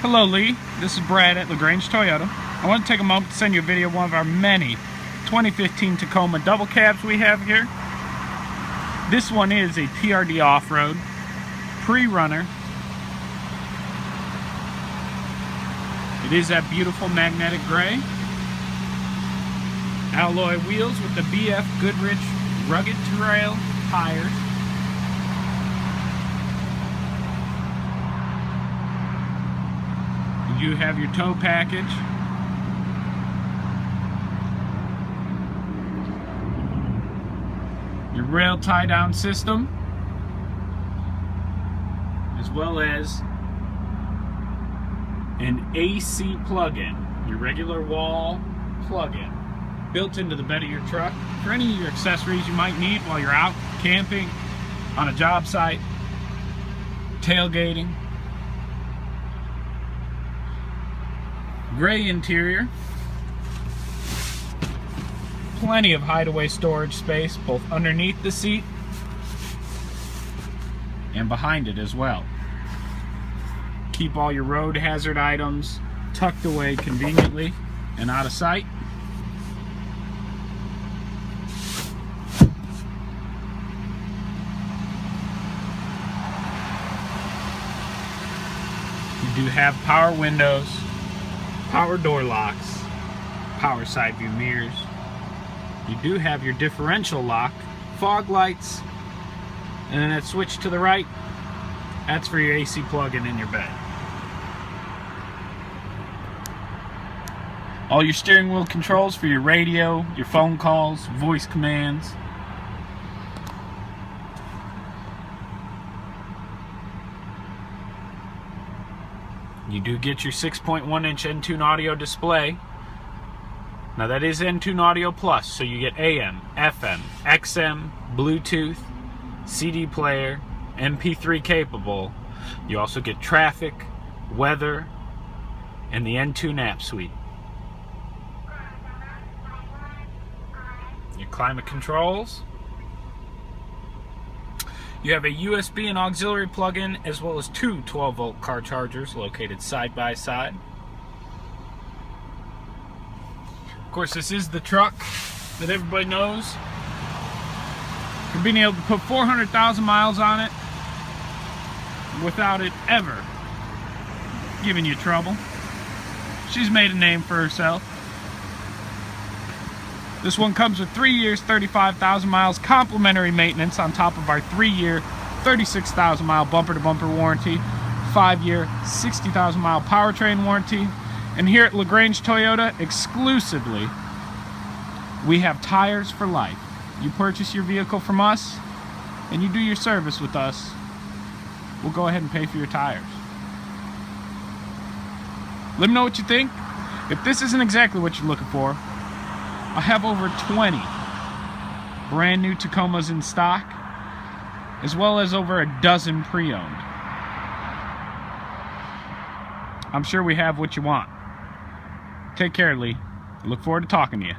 Hello Lee, this is Brad at LaGrange Toyota. I want to take a moment to send you a video of one of our many 2015 Tacoma double cabs we have here. This one is a TRD off-road, pre-runner. It is that beautiful magnetic gray. Alloy wheels with the BF Goodrich rugged trail tires. You have your tow package. Your rail tie-down system, as well as an AC plug-in, your regular wall plug-in, built into the bed of your truck for any of your accessories you might need while you're out camping, on a job site, tailgating. Gray interior, plenty of hideaway storage space both underneath the seat and behind it as well. Keep all your road hazard items tucked away conveniently and out of sight. You do have power windows, power door locks, power side view mirrors. You do have your differential lock, fog lights, and then that switch to the right, that's for your AC plug-in in your bed. All your steering wheel controls for your radio, your phone calls, voice commands. You do get your 6.1-inch Entune audio display. Now that is Entune Audio Plus, so you get AM, FM, XM, Bluetooth, CD player, MP3 capable. You also get traffic, weather, and the Entune app suite. Your climate controls. You have a USB and auxiliary plug-in, as well as two 12-volt car chargers located side by side. Of course, this is the truck that everybody knows. For being able to put 400,000 miles on it without it ever giving you trouble. She's made a name for herself. This one comes with 3 years, 35,000 miles complimentary maintenance on top of our 3-year, 36,000 mile bumper-to-bumper warranty, 5-year, 60,000 mile powertrain warranty. And here at LaGrange Toyota, exclusively, we have tires for life. You purchase your vehicle from us, and you do your service with us, we'll go ahead and pay for your tires. Let me know what you think. If this isn't exactly what you're looking for, I have over 20 brand new Tacomas in stock, as well as over a dozen pre-owned. I'm sure we have what you want. Take care, Lee. I look forward to talking to you.